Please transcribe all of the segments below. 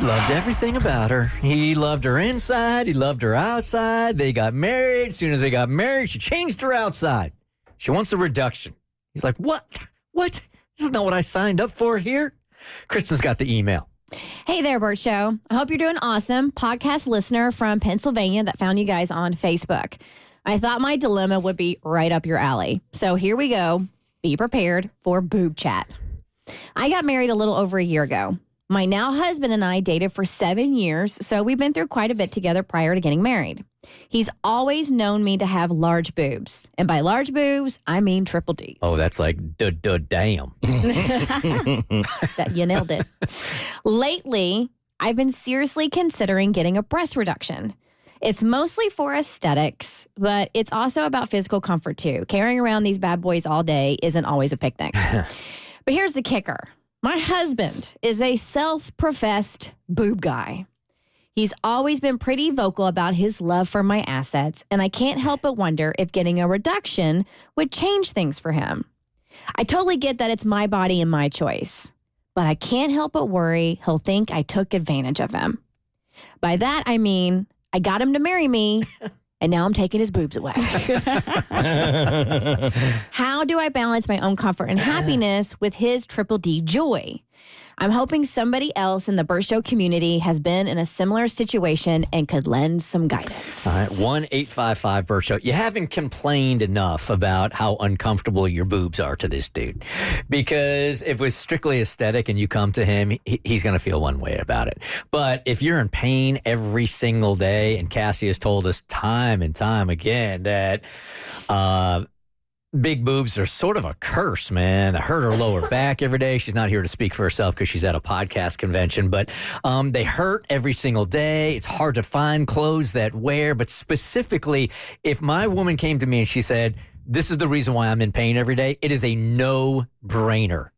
loved everything about her. He loved her inside. He loved her outside. They got married. As soon as they got married, she changed her outside. She wants a reduction. He's like, what? What? This is not what I signed up for here. Kristen's got the email. Hey there, Bert Show. I hope you're doing awesome. Podcast listener from Pennsylvania that found you guys on Facebook. I thought my dilemma would be right up your alley. So here we go. Be prepared for boob chat. I got married a little over a year ago. My now husband and I dated for 7 years, so we've been through quite a bit together prior to getting married. He's always known me to have large boobs. And by large boobs, I mean triple Ds. Oh, that's like damn. You nailed it. Lately, I've been seriously considering getting a breast reduction. It's mostly for aesthetics, but it's also about physical comfort too. Carrying around these bad boys all day isn't always a picnic. But here's the kicker. My husband is a self-professed boob guy. He's always been pretty vocal about his love for my assets, and I can't help but wonder if getting a reduction would change things for him. I totally get that it's my body and my choice, but I can't help but worry he'll think I took advantage of him. By that, I mean, I got him to marry me, and now I'm taking his boobs away. How do I balance my own comfort and happiness with his triple D joy? I'm hoping somebody else in the Bert Show community has been in a similar situation and could lend some guidance. All right, 1-855-BERT Show. You haven't complained enough about how uncomfortable your boobs are to this dude. Because if it was strictly aesthetic and you come to him, he's going to feel one way about it. But if you're in pain every single day, and Cassie has told us time and time again that big boobs are sort of a curse, man. They hurt her lower back every day. She's not here to speak for herself because she's at a podcast convention, but they hurt every single day. It's hard to find clothes that wear, but specifically, if my woman came to me and she said, this is the reason why I'm in pain every day, it is a no-brainer.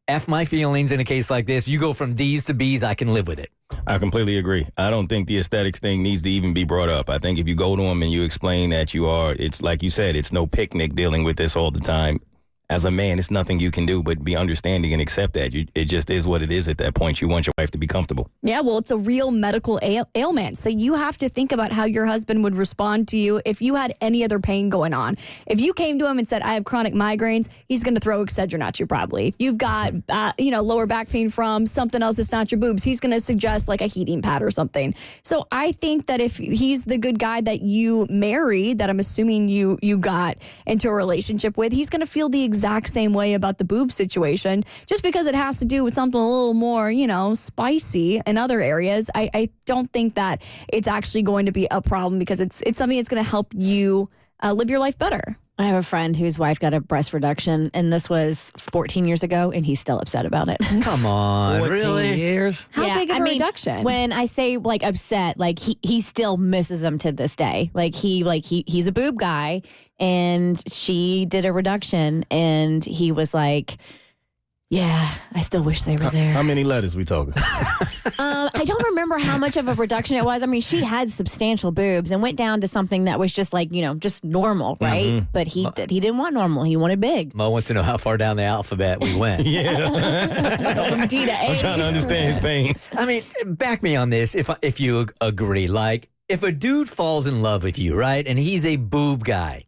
F my feelings in a case like this. You go from D's to B's, I can live with it. I completely agree. I don't think the aesthetics thing needs to even be brought up. I think if you go to him and you explain that it's like you said, it's no picnic dealing with this all the time. As a man, it's nothing you can do but be understanding and accept that. It just is what it is at that point. You want your wife to be comfortable. Yeah, well, it's a real medical ailment. So you have to think about how your husband would respond to you if you had any other pain going on. If you came to him and said, I have chronic migraines, he's going to throw Excedrin at you probably. If you've got, lower back pain from something else that's not your boobs, he's going to suggest like a heating pad or something. So I think that if he's the good guy that you married, that I'm assuming you got into a relationship with, he's going to feel the exact same way about the boob situation. Just because it has to do with something a little more, spicy in other areas, I don't think that it's actually going to be a problem because it's something that's going to help you live your life better. I have a friend whose wife got a breast reduction, and this was 14 years ago, and he's still upset about it. Come on, 14 really? years? How big of a reduction? When I say upset, he still misses them to this day. He's a boob guy, and she did a reduction, and he was like, yeah, I still wish they were there. How many letters we talking? I don't remember how much of a reduction it was. I mean, she had substantial boobs and went down to something that was just just normal, right? Mm-hmm. But he didn't want normal. He wanted big. Mo wants to know how far down the alphabet we went. Yeah. From D to A. I'm trying to understand his pain. I mean, back me on this if you agree. Like, if a dude falls in love with you, right, and he's a boob guy,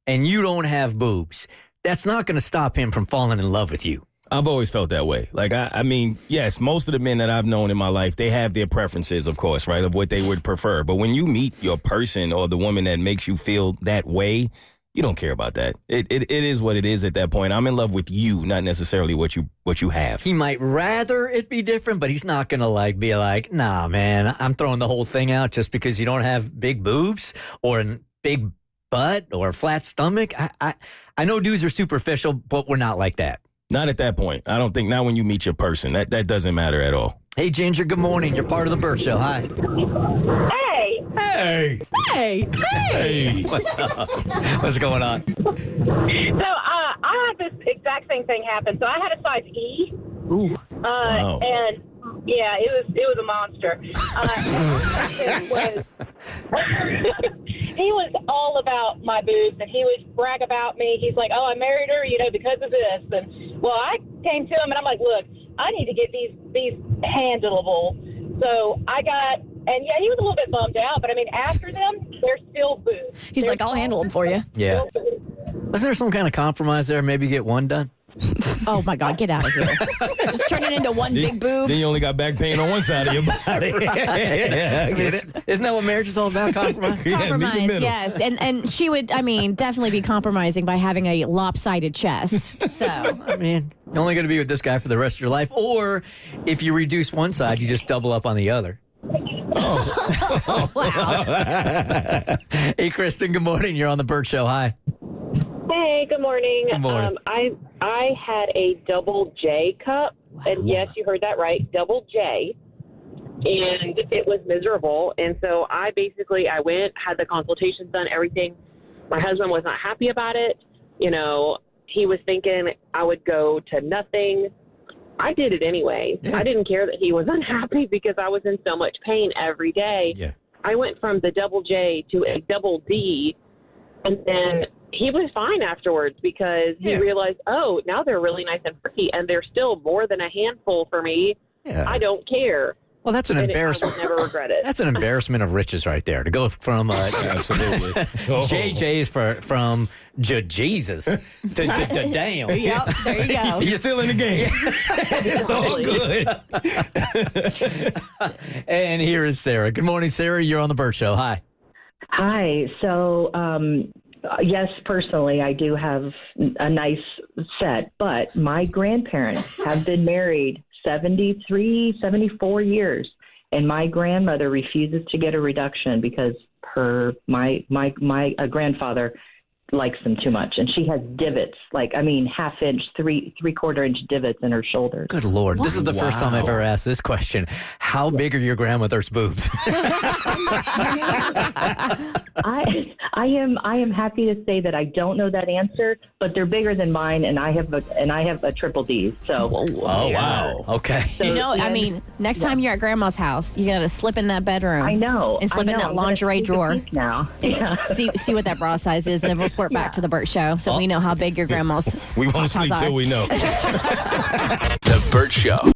and you don't have boobs, that's not going to stop him from falling in love with you. I've always felt that way. Like, I mean, yes, most of the men that I've known in my life, they have their preferences, of course, right, of what they would prefer. But when you meet your person or the woman that makes you feel that way, you don't care about that. It is what it is at that point. I'm in love with you, not necessarily what you have. He might rather it be different, but he's not going to be like, nah, man, I'm throwing the whole thing out just because you don't have big boobs or a big butt or a flat stomach. I know dudes are superficial, but we're not like that. Not at that point. I don't think, not when you meet your person. That doesn't matter at all. Hey, Ginger, good morning. You're part of the Bert Show. Hi. Hey. Hey. What's up? What's going on? So I had this exact same thing happen. So I had a size E. Ooh. Wow. And yeah, it was a monster. He was all about my boobs, and he would brag about me. He's like, "Oh, I married her, because of this." And well, I came to him, and I'm like, "Look, I need to get these handleable." So I got, and yeah, he was a little bit bummed out, but I mean, after them, they're still boobs. He's like, I'll handle them for you. Yeah. Was there some kind of compromise there? Maybe get one done? Oh my God, get out of here. Just turn it into one big boob. Then you only got back pain on one side of your body. Yeah, get it? Isn't that what marriage is all about? Compromise? Yeah, meet in the Compromise, middle. yes. And she would, I mean, definitely be compromising by having a lopsided chest. So, I mean, you're only going to be with this guy for the rest of your life. Or if you reduce one side, you just double up on the other. wow. Hey, Kristen, good morning. You're on the Bert Show. Hi. Hey, good morning. Good morning. I had a double J cup, and yes, you heard that right, double J, and it was miserable. And so I went, had the consultations done, everything. My husband was not happy about it. You know, he was thinking I would go to nothing. I did it anyway. Yeah. I didn't care that he was unhappy because I was in so much pain every day. Yeah. I went from the double J to a double D, and then he was fine afterwards because he realized, oh, now they're really nice and pretty, and they're still more than a handful for me. Yeah. I don't care. Well, that's an And embarrassment. I will never regret it. That's an embarrassment of riches right there. To go from Absolutely. JJ's from Jesus to damn. Yep, there you go. You're still in the game. It's all good. And here is Sarah. Good morning, Sarah. You're on the Bert Show. Hi. Hi. So, yes, personally, I do have a nice set, but my grandparents have been married 73, 74 years, and my grandmother refuses to get a reduction because my grandfather likes them too much, and she has divots, half-inch, three-quarter inch divots in her shoulders. Good Lord. This is the first time I've ever asked this question. How big are your grandmother's boobs? I am happy to say that I don't know that answer, but they're bigger than mine, and I have a triple D. So, Oh, wow. Okay. So, You know, I yeah. mean, next time you're at grandma's house, you got to slip in that bedroom. I know. And slip in that I'm gonna lingerie take a drawer. peek now. And Yeah. see what that bra size is, and then report back to the Bert Show so we know how big your grandma's We won't tatas sleep are. till we know. The Bert Show.